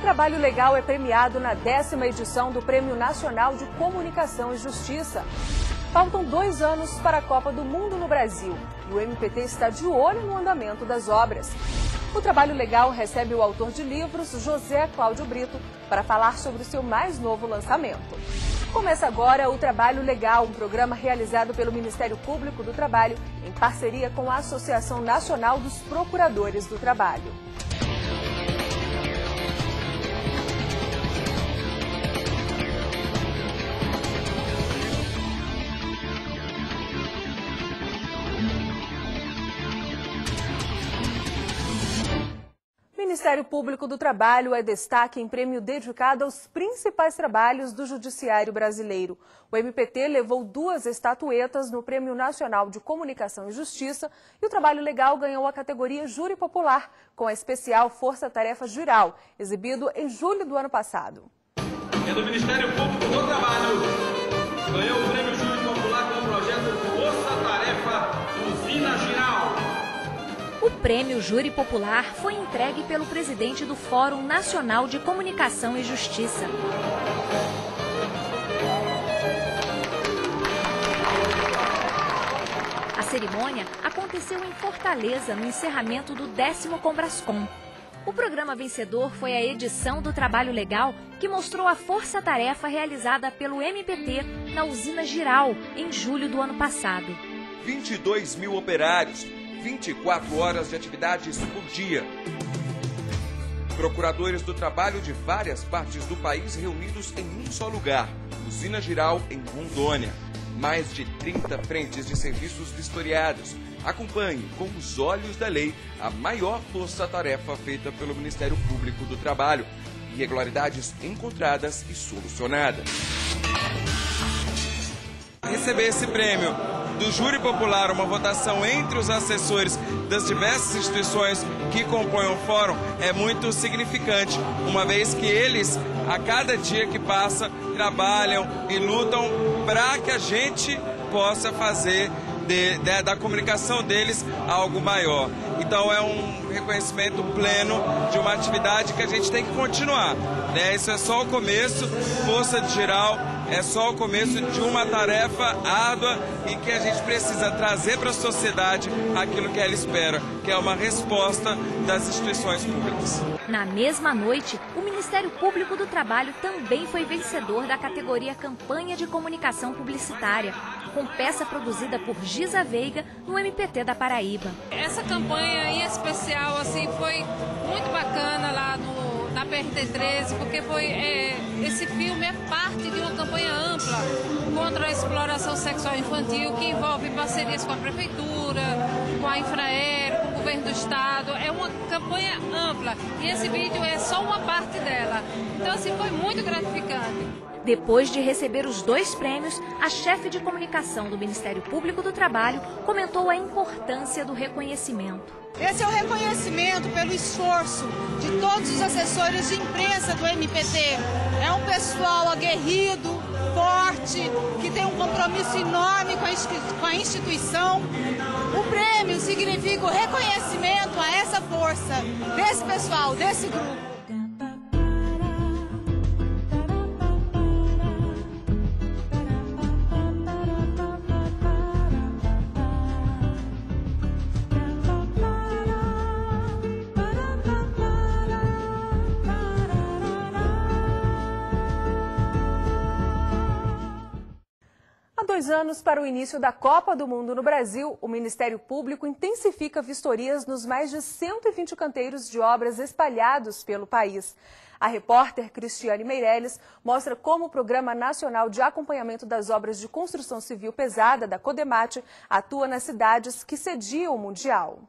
trabalho legal é premiado na 10ª edição do Prêmio Nacional de Comunicação e Justiça. Faltam 2 anos para a Copa do Mundo no Brasil e o MPT está de olho no andamento das obras. O Trabalho Legal recebe o autor de livros, José Cláudio Brito, para falar sobre o seu mais novo lançamento. Começa agora o Trabalho Legal, um programa realizado pelo Ministério Público do Trabalho em parceria com a Associação Nacional dos Procuradores do Trabalho. O Ministério Público do Trabalho é destaque em prêmio dedicado aos principais trabalhos do Judiciário brasileiro. O MPT levou 2 estatuetas no Prêmio Nacional de Comunicação e Justiça e o Trabalho Legal ganhou a categoria Júri Popular, com a especial Força Tarefa Jural, exibido em julho do ano passado. É do Ministério Público do Trabalho. Ganhou o Prêmio Júri Popular com o projeto Força Tarefa Usina Giral. O Prêmio Júri Popular foi entregue pelo presidente do Fórum Nacional de Comunicação e Justiça. A cerimônia aconteceu em Fortaleza, no encerramento do 10º Combrascom. O programa vencedor foi a edição do Trabalho Legal, que mostrou a força-tarefa realizada pelo MPT na Usina Giral, em julho do ano passado. 22 mil operários, 24 horas de atividades por dia. Procuradores do trabalho de várias partes do país reunidos em um só lugar, Usina Giral, em Rondônia. Mais de 30 frentes de serviços vistoriados. Acompanhe com os olhos da lei a maior força-tarefa feita pelo Ministério Público do Trabalho. Irregularidades encontradas e solucionadas. Receber esse prêmio do Júri Popular, uma votação entre os assessores das diversas instituições que compõem o fórum, é muito significante, uma vez que eles, a cada dia que passa, trabalham e lutam para que a gente possa fazer da comunicação deles algo maior. Então é um reconhecimento pleno de uma atividade que a gente tem que continuar, né? Isso é só o começo, Força Giral é só o começo de uma tarefa árdua e que a gente precisa trazer para a sociedade aquilo que ela espera, que é uma resposta das instituições públicas. Na mesma noite, o Ministério Público do Trabalho também foi vencedor da categoria Campanha de Comunicação Publicitária, com peça produzida por Giza Veiga no MPT da Paraíba. Essa campanha em especial assim, foi muito bacana lá na PRT13, porque esse filme é parte de uma campanha ampla contra a exploração sexual infantil, que envolve parcerias com a Prefeitura, com a Infraero, com o Governo do Estado. É uma campanha ampla e esse vídeo é só uma parte dela. Então, assim, foi muito gratificante. Depois de receber os 2 prêmios, a chefe de comunicação do Ministério Público do Trabalho comentou a importância do reconhecimento. Esse é o reconhecimento pelo esforço de todos os assessores de imprensa do MPT. É um pessoal aguerrido, forte, que tem um compromisso enorme com a instituição. O prêmio significa o reconhecimento a essa força desse pessoal, desse grupo. Há 2 anos para o início da Copa do Mundo no Brasil, o Ministério Público intensifica vistorias nos mais de 120 canteiros de obras espalhados pelo país. A repórter Cristiane Meirelles mostra como o Programa Nacional de Acompanhamento das Obras de Construção Civil Pesada, da CODEMAT, atua nas cidades que sediam o Mundial.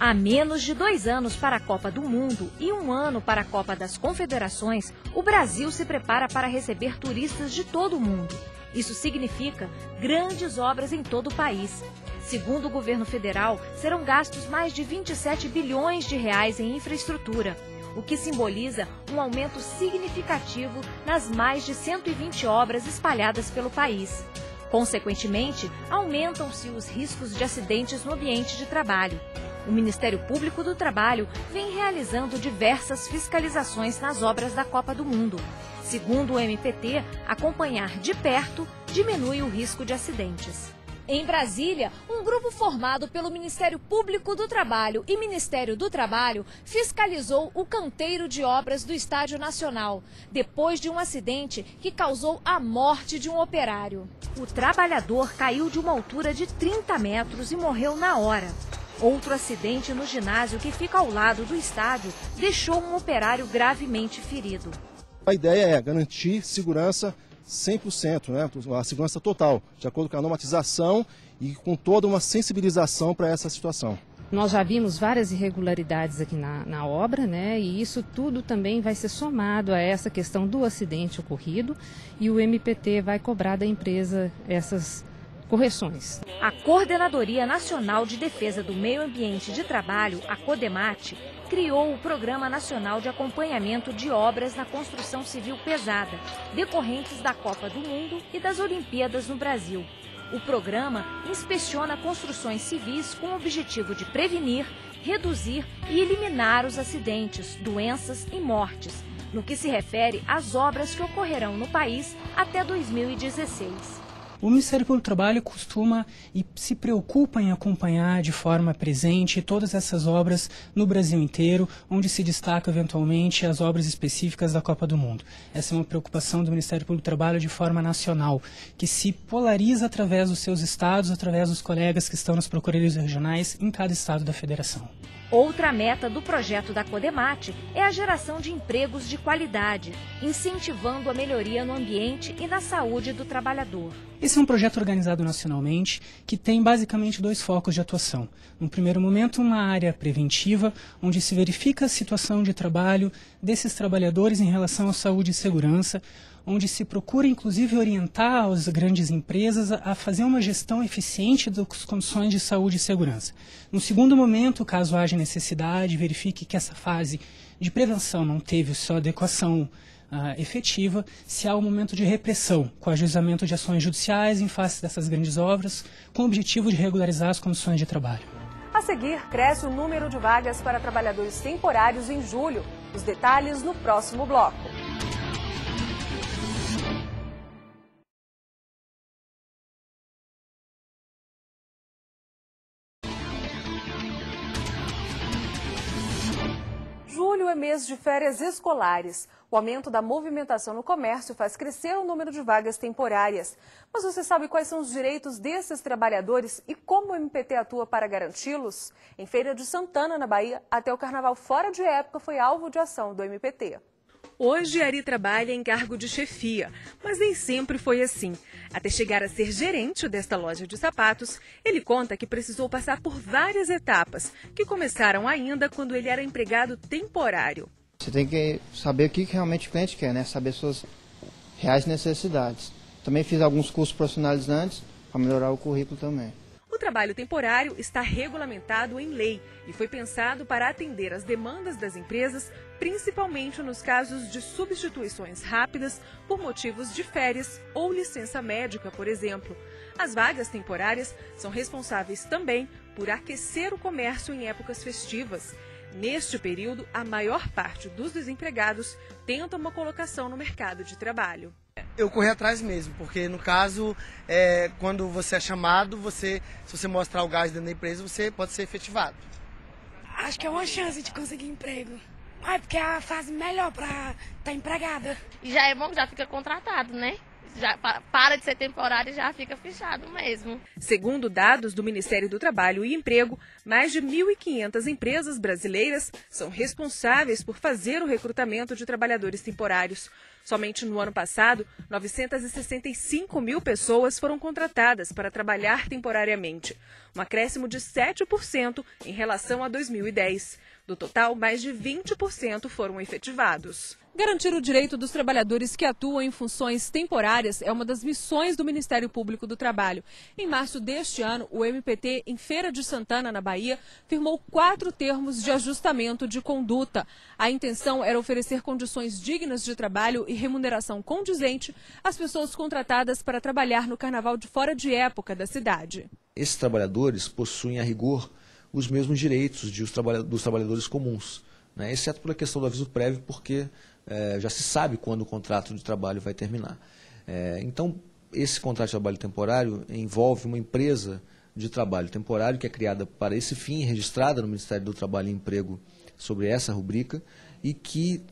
Há menos de 2 anos para a Copa do Mundo e 1 ano para a Copa das Confederações, o Brasil se prepara para receber turistas de todo o mundo. Isso significa grandes obras em todo o país. Segundo o governo federal, serão gastos mais de 27 bilhões de reais em infraestrutura, o que simboliza um aumento significativo nas mais de 120 obras espalhadas pelo país. Consequentemente, aumentam-se os riscos de acidentes no ambiente de trabalho. O Ministério Público do Trabalho vem realizando diversas fiscalizações nas obras da Copa do Mundo. Segundo o MPT, acompanhar de perto diminui o risco de acidentes. Em Brasília, um grupo formado pelo Ministério Público do Trabalho e Ministério do Trabalho fiscalizou o canteiro de obras do Estádio Nacional, depois de um acidente que causou a morte de um operário. O trabalhador caiu de uma altura de 30 metros e morreu na hora. Outro acidente no ginásio que fica ao lado do estádio deixou um operário gravemente ferido. A ideia é garantir segurança 100%, né? A segurança total, de acordo com a normatização e com toda uma sensibilização para essa situação. Nós já vimos várias irregularidades aqui na obra, né? E isso tudo também vai ser somado a essa questão do acidente ocorrido e o MPT vai cobrar da empresa essas correções. A Coordenadoria Nacional de Defesa do Meio Ambiente de Trabalho, a CODEMAT, criou o Programa Nacional de Acompanhamento de Obras na Construção Civil Pesada, decorrentes da Copa do Mundo e das Olimpíadas no Brasil. O programa inspeciona construções civis com o objetivo de prevenir, reduzir e eliminar os acidentes, doenças e mortes, no que se refere às obras que ocorrerão no país até 2016. O Ministério Público do Trabalho costuma e se preocupa em acompanhar de forma presente todas essas obras no Brasil inteiro, onde se destaca eventualmente as obras específicas da Copa do Mundo. Essa é uma preocupação do Ministério Público do Trabalho de forma nacional, que se polariza através dos seus estados, através dos colegas que estão nas procuradorias regionais em cada estado da federação. Outra meta do projeto da CODEMAT é a geração de empregos de qualidade, incentivando a melhoria no ambiente e na saúde do trabalhador. Esse é um projeto organizado nacionalmente que tem basicamente dois focos de atuação. No primeiro momento, uma área preventiva, onde se verifica a situação de trabalho desses trabalhadores em relação à saúde e segurança, onde se procura inclusive orientar as grandes empresas a fazer uma gestão eficiente das condições de saúde e segurança. No segundo momento, caso haja necessidade, verifique que essa fase de prevenção não teve sua adequação efetiva, se há um momento de repressão, com ajuizamento de ações judiciais em face dessas grandes obras, com o objetivo de regularizar as condições de trabalho. A seguir, cresce o número de vagas para trabalhadores temporários em julho. Os detalhes no próximo bloco. Julho é mês de férias escolares. O aumento da movimentação no comércio faz crescer o número de vagas temporárias. Mas você sabe quais são os direitos desses trabalhadores e como o MPT atua para garanti-los? Em Feira de Santana, na Bahia, até o carnaval fora de época foi alvo de ação do MPT. Hoje, Ari trabalha em cargo de chefia, mas nem sempre foi assim. Até chegar a ser gerente desta loja de sapatos, ele conta que precisou passar por várias etapas, que começaram ainda quando ele era empregado temporário. Você tem que saber o que realmente o cliente quer, né? Saber suas reais necessidades. Também fiz alguns cursos profissionalizantes para melhorar o currículo também. O trabalho temporário está regulamentado em lei e foi pensado para atender às demandas das empresas, principalmente nos casos de substituições rápidas por motivos de férias ou licença médica, por exemplo. As vagas temporárias são responsáveis também por aquecer o comércio em épocas festivas. Neste período, a maior parte dos desempregados tenta uma colocação no mercado de trabalho. Eu corri atrás mesmo, porque no caso, quando você é chamado, se você mostrar o gás dentro da empresa, você pode ser efetivado. Acho que é uma chance de conseguir emprego. É porque é a fase melhor para estar empregada. Já é bom que já fica contratado, né? Já para de ser temporário e já fica fechado mesmo. Segundo dados do Ministério do Trabalho e Emprego, mais de 1.500 empresas brasileiras são responsáveis por fazer o recrutamento de trabalhadores temporários. Somente no ano passado, 965 mil pessoas foram contratadas para trabalhar temporariamente, um acréscimo de 7% em relação a 2010. Do total, mais de 20% foram efetivados. Garantir o direito dos trabalhadores que atuam em funções temporárias é uma das missões do Ministério Público do Trabalho. Em março deste ano, o MPT, em Feira de Santana, na Bahia, firmou 4 termos de ajustamento de conduta. A intenção era oferecer condições dignas de trabalho e remuneração condizente às pessoas contratadas para trabalhar no carnaval de fora de época da cidade. Esses trabalhadores possuem, a rigor, os mesmos direitos dos trabalhadores comuns, né? Exceto pela questão do aviso prévio, porque já se sabe quando o contrato de trabalho vai terminar. Então, esse contrato de trabalho temporário envolve uma empresa de trabalho temporário que é criada para esse fim, registrada no Ministério do Trabalho e Emprego sobre essa rubrica, e que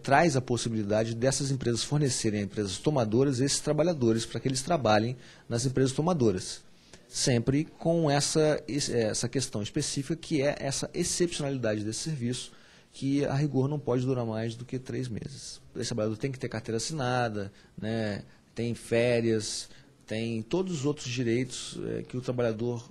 traz a possibilidade dessas empresas fornecerem a empresas tomadoras esses trabalhadores para que eles trabalhem nas empresas tomadoras. Sempre com essa questão específica, que é essa excepcionalidade desse serviço, que a rigor não pode durar mais do que 3 meses. Esse trabalhador tem que ter carteira assinada, né, tem férias, tem todos os outros direitos que o trabalhador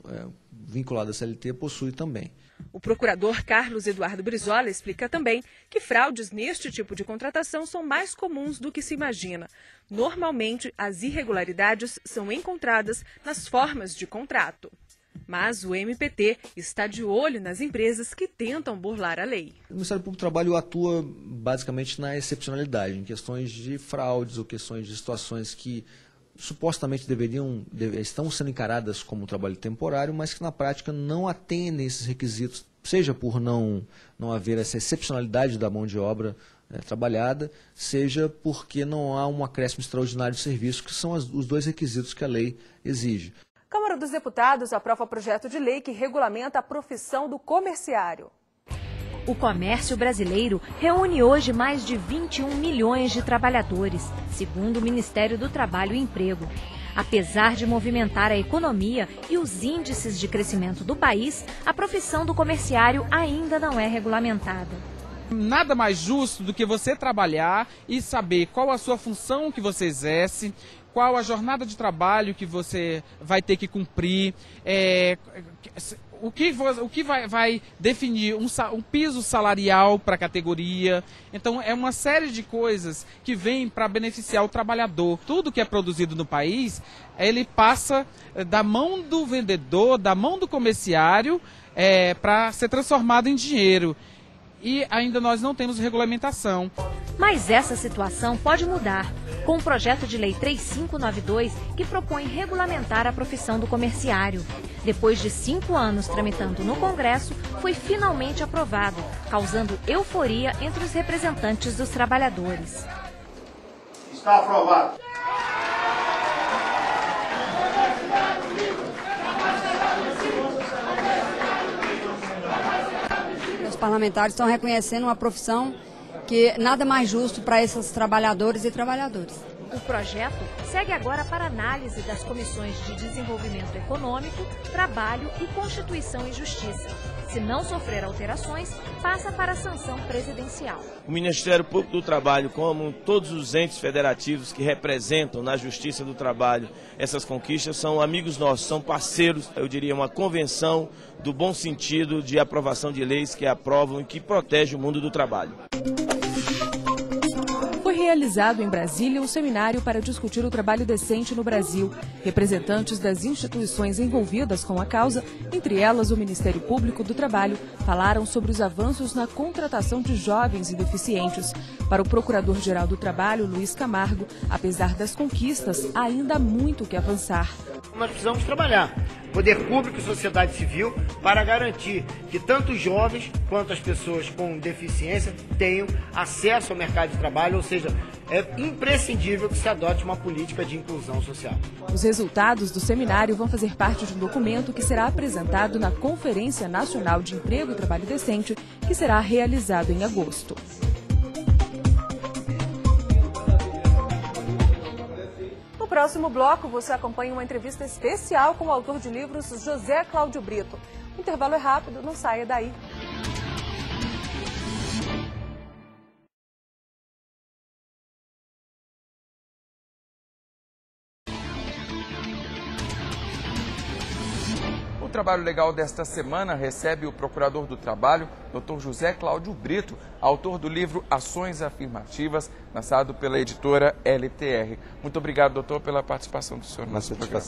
vinculado à CLT possui também. O procurador Carlos Eduardo Brizola explica também que fraudes neste tipo de contratação são mais comuns do que se imagina. Normalmente, as irregularidades são encontradas nas formas de contrato. Mas o MPT está de olho nas empresas que tentam burlar a lei. O Ministério Público do Trabalho atua basicamente na excepcionalidade, em questões de fraudes ou questões de situações que supostamente estão sendo encaradas como trabalho temporário, mas que na prática não atendem esses requisitos, seja por não haver essa excepcionalidade da mão de obra trabalhada, seja porque não há um acréscimo extraordinário de serviço, que são os 2 requisitos que a lei exige. Câmara dos Deputados aprova projeto de lei que regulamenta a profissão do comerciário. O comércio brasileiro reúne hoje mais de 21 milhões de trabalhadores, segundo o Ministério do Trabalho e Emprego. Apesar de movimentar a economia e os índices de crescimento do país, a profissão do comerciário ainda não é regulamentada. Nada mais justo do que você trabalhar e saber qual a sua função que você exerce, qual a jornada de trabalho que você vai ter que cumprir, o que vai definir um piso salarial para a categoria. Então, é uma série de coisas que vêm para beneficiar o trabalhador. Tudo que é produzido no país, ele passa da mão do vendedor, da mão do comerciário, para ser transformado em dinheiro. E ainda nós não temos regulamentação. Mas essa situação pode mudar, com o projeto de lei 3592, que propõe regulamentar a profissão do comerciário. Depois de 5 anos tramitando no Congresso, foi finalmente aprovado, causando euforia entre os representantes dos trabalhadores. Está aprovado. Os parlamentares estão reconhecendo uma profissão que nada mais justo para esses trabalhadores e trabalhadoras. O projeto segue agora para análise das comissões de Desenvolvimento Econômico, Trabalho e Constituição e Justiça. Se não sofrer alterações, passa para a sanção presidencial. O Ministério Público do Trabalho, como todos os entes federativos que representam na Justiça do Trabalho essas conquistas, são amigos nossos, são parceiros, eu diria uma convenção do bom sentido de aprovação de leis que aprovam e que protegem o mundo do trabalho. Foi realizado em Brasília um seminário para discutir o trabalho decente no Brasil. Representantes das instituições envolvidas com a causa, entre elas o Ministério Público do Trabalho, falaram sobre os avanços na contratação de jovens e deficientes. Para o Procurador-Geral do Trabalho, Luiz Camargo, apesar das conquistas, ainda há muito que avançar. Nós precisamos trabalhar, poder público e sociedade civil, para garantir que tanto os jovens quanto as pessoas com deficiência tenham acesso ao mercado de trabalho, ou seja, é imprescindível que se adote uma política de inclusão social. Os resultados do seminário vão fazer parte de um documento que será apresentado na Conferência Nacional de Emprego e Trabalho Decente, que será realizado em agosto. No próximo bloco, você acompanha uma entrevista especial com o autor de livros José Cláudio Brito. O intervalo é rápido, não saia daí. O Trabalho Legal desta semana recebe o Procurador do Trabalho, Dr. José Cláudio Brito, autor do livro Ações Afirmativas, lançado pela editora LTR. Muito obrigado, doutor, pela participação do senhor no nosso programa.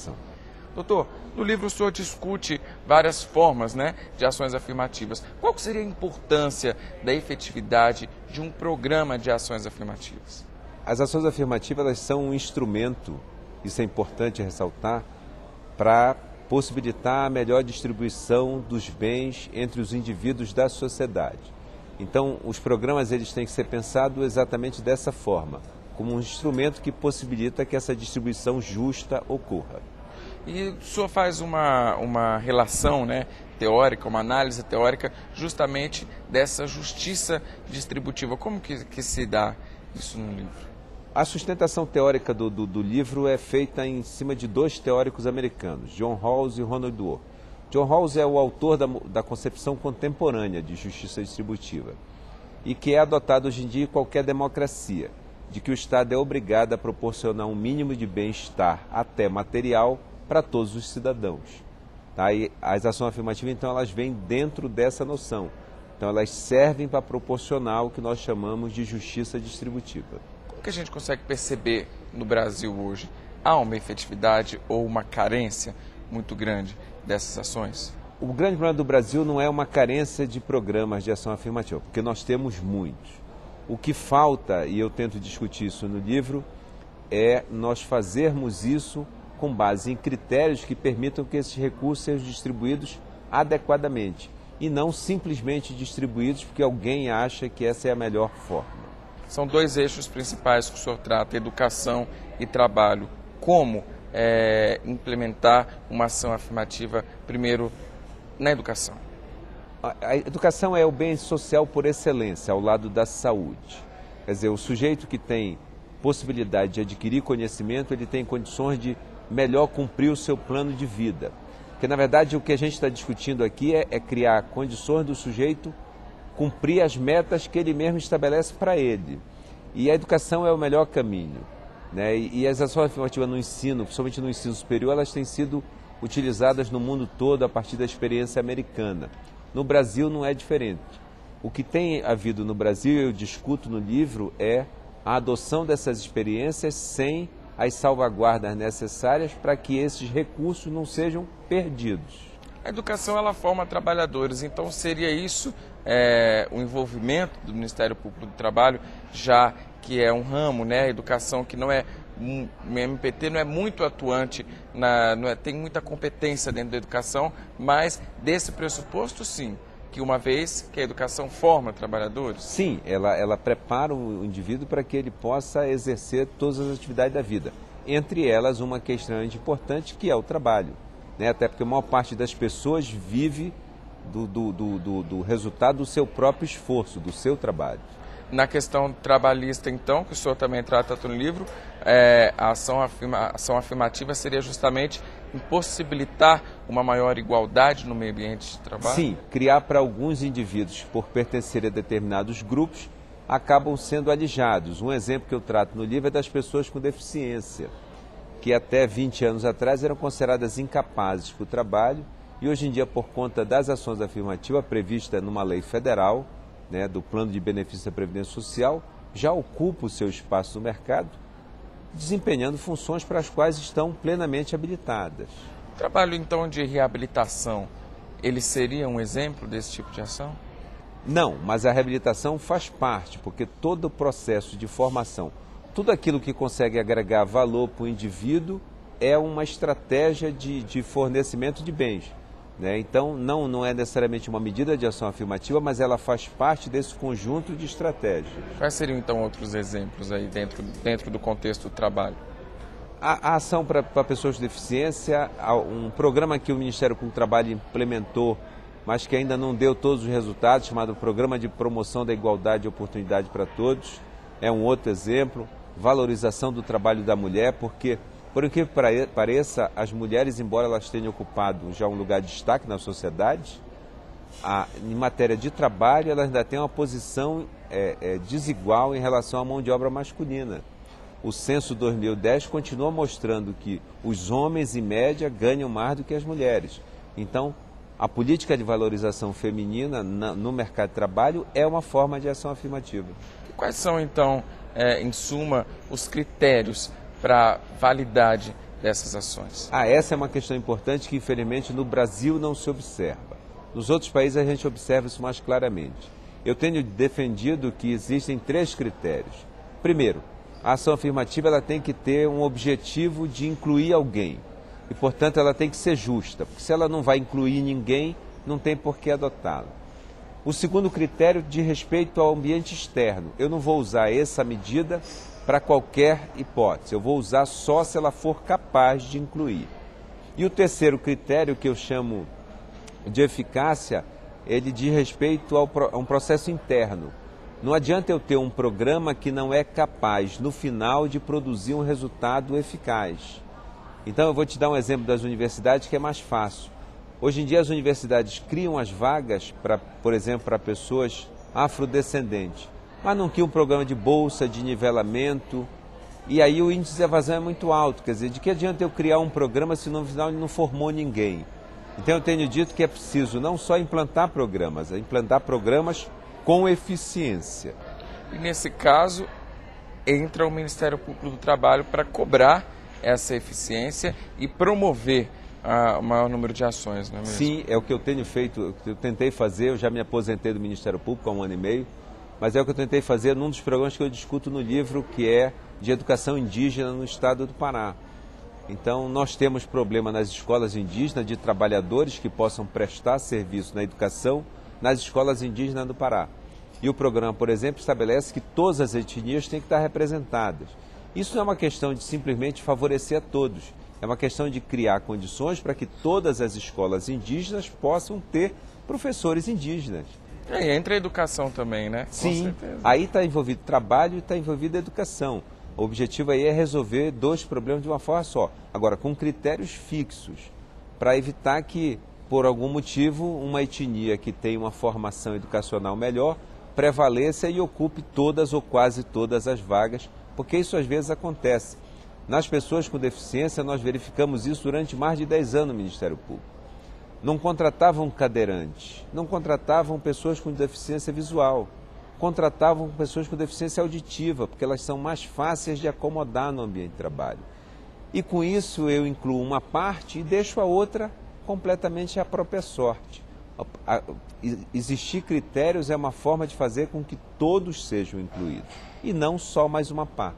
Doutor, no livro o senhor discute várias formas, de ações afirmativas. Qual seria a importância da efetividade de um programa de ações afirmativas? As ações afirmativas elas são um instrumento, isso é importante ressaltar, para possibilitar a melhor distribuição dos bens entre os indivíduos da sociedade. Então, os programas eles têm que ser pensados exatamente dessa forma, como um instrumento que possibilita que essa distribuição justa ocorra. E o senhor faz uma relação, né, teórica, uma análise teórica justamente dessa justiça distributiva. Como que se dá isso no livro? A sustentação teórica do livro é feita em cima de dois teóricos americanos, John Rawls e Ronald Dworkin. John Rawls é o autor da concepção contemporânea de justiça distributiva e que é adotado hoje em dia em qualquer democracia, de que o Estado é obrigado a proporcionar um mínimo de bem-estar, até material, para todos os cidadãos. Tá? E as ações afirmativas, então, elas vêm dentro dessa noção. Então, elas servem para proporcionar o que nós chamamos de justiça distributiva. Como que a gente consegue perceber no Brasil hoje? Há uma efetividade ou uma carência muito grande dessas ações? O grande problema do Brasil não é uma carência de programas de ação afirmativa, porque nós temos muitos. O que falta, e eu tento discutir isso no livro, é nós fazermos isso com base em critérios que permitam que esses recursos sejam distribuídos adequadamente e não simplesmente distribuídos porque alguém acha que essa é a melhor forma. São dois eixos principais que o senhor trata, educação e trabalho. Como implementar uma ação afirmativa, primeiro, na educação? A educação é o bem social por excelência, ao lado da saúde. Quer dizer, o sujeito que tem possibilidade de adquirir conhecimento, ele tem condições de melhor cumprir o seu plano de vida. Porque, na verdade, o que a gente está discutindo aqui é criar condições do sujeito cumprir as metas que ele mesmo estabelece para ele. E a educação é o melhor caminho. Né? E as ações afirmativas no ensino, principalmente no ensino superior, elas têm sido utilizadas no mundo todo a partir da experiência americana. No Brasil não é diferente. O que tem havido no Brasil, eu discuto no livro, é a adoção dessas experiências sem as salvaguardas necessárias para que esses recursos não sejam perdidos. A educação ela forma trabalhadores, então seria isso o envolvimento do Ministério Público do Trabalho, já que é um ramo, né, a educação que não é, o MPT não é muito atuante, tem muita competência dentro da educação, mas desse pressuposto sim, que uma vez que a educação forma trabalhadores? Sim, ela prepara o indivíduo para que ele possa exercer todas as atividades da vida. Entre elas, uma que é extremamente importante, que é o trabalho. Né? Até porque a maior parte das pessoas vive do resultado do seu próprio esforço, do seu trabalho. Na questão trabalhista, então, que o senhor também trata no livro, a ação afirmativa seria justamente impossibilitar uma maior igualdade no meio ambiente de trabalho? Sim, criar para alguns indivíduos, por pertencerem a determinados grupos, acabam sendo alijados. Um exemplo que eu trato no livro é das pessoas com deficiência, que até 20 anos atrás eram consideradas incapazes para o trabalho e hoje em dia, por conta das ações afirmativas previstas numa lei federal, né, do Plano de Benefício da Previdência Social, já ocupa o seu espaço no mercado, desempenhando funções para as quais estão plenamente habilitadas. O trabalho, então, de reabilitação, ele seria um exemplo desse tipo de ação? Não, mas a reabilitação faz parte, porque todo o processo de formação, tudo aquilo que consegue agregar valor para o indivíduo é uma estratégia de fornecimento de bens. Né? Então, não é necessariamente uma medida de ação afirmativa, mas ela faz parte desse conjunto de estratégias. Quais seriam, então, outros exemplos aí dentro do contexto do trabalho? A ação para pessoas com deficiência, um programa que o Ministério Público do Trabalho implementou, mas que ainda não deu todos os resultados, chamado Programa de Promoção da Igualdade e Oportunidade para Todos, é um outro exemplo. Valorização do trabalho da mulher, porque, por incrível que pareça, as mulheres, embora elas tenham ocupado já um lugar de destaque na sociedade, em matéria de trabalho, elas ainda têm uma posição desigual em relação à mão de obra masculina. O censo 2010 continua mostrando que os homens, em média, ganham mais do que as mulheres. Então, a política de valorização feminina no mercado de trabalho é uma forma de ação afirmativa. E quais são, então, em suma, os critérios para validade dessas ações? Essa é uma questão importante que, infelizmente, no Brasil não se observa. Nos outros países a gente observa isso mais claramente. Eu tenho defendido que existem 3 critérios. Primeiro, a ação afirmativa ela tem que ter um objetivo de incluir alguém. e, portanto, ela tem que ser justa, porque se ela não vai incluir ninguém, não tem por que adotá-la. O segundo critério diz respeito ao ambiente externo. Eu não vou usar essa medida para qualquer hipótese, eu vou usar só se ela for capaz de incluir. E o terceiro critério, que eu chamo de eficácia, ele diz respeito a um processo interno. Não adianta eu ter um programa que não é capaz, no final, de produzir um resultado eficaz. Então eu vou te dar um exemplo das universidades que é mais fácil. Hoje em dia as universidades criam as vagas, por exemplo, para pessoas afrodescendentes, mas não criam um programa de bolsa, de nivelamento, e aí o índice de evasão é muito alto. Quer dizer, de que adianta eu criar um programa se no final ele não formou ninguém? Então eu tenho dito que é preciso não só implantar programas, é implantar programas com eficiência. E nesse caso, entra o Ministério Público do Trabalho para cobrar essa eficiência e promover o maior número de ações, não é mesmo? Sim, é o que eu tenho feito, eu tentei fazer, eu já me aposentei do Ministério Público há 1 ano e meio, mas é o que eu tentei fazer num dos programas que eu discuto no livro, que é de educação indígena no estado do Pará. Então, nós temos problema nas escolas indígenas de trabalhadores que possam prestar serviço na educação nas escolas indígenas do Pará. E o programa, por exemplo, estabelece que todas as etnias têm que estar representadas. Isso não é uma questão de simplesmente favorecer a todos, é uma questão de criar condições para que todas as escolas indígenas possam ter professores indígenas. E entra a educação também, né? Sim, com certeza. Aí está envolvido trabalho e está envolvido a educação. O objetivo aí é resolver 2 problemas de uma forma só. Agora, com critérios fixos, para evitar que, por algum motivo, uma etnia que tem uma formação educacional melhor prevaleça e ocupe todas ou quase todas as vagas, porque isso às vezes acontece. Nas pessoas com deficiência, nós verificamos isso durante mais de 10 anos no Ministério Público. Não contratavam cadeirantes, não contratavam pessoas com deficiência visual, contratavam pessoas com deficiência auditiva, porque elas são mais fáceis de acomodar no ambiente de trabalho. E com isso eu incluo uma parte e deixo a outra completamente à própria sorte. Existir critérios é uma forma de fazer com que todos sejam incluídos, e não só mais uma parte.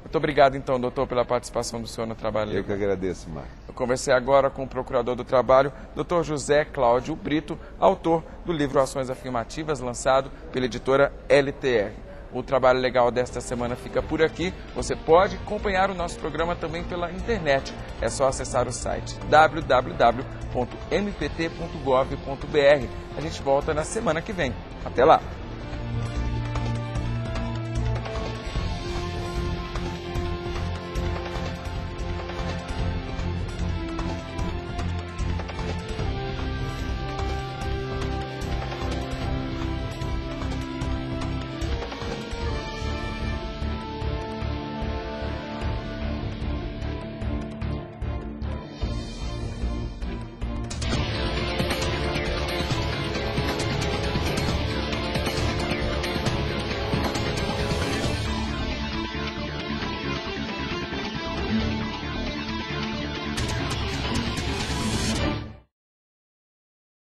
Muito obrigado, então, doutor, pela participação do senhor no Trabalho Legal. Eu que agradeço, Marcos. Eu conversei agora com o Procurador do Trabalho, doutor José Cláudio Brito, autor do livro Ações Afirmativas, lançado pela editora LTR. O Trabalho Legal desta semana fica por aqui. Você pode acompanhar o nosso programa também pela internet. É só acessar o site www.mpt.gov.br. A gente volta na semana que vem. Até lá!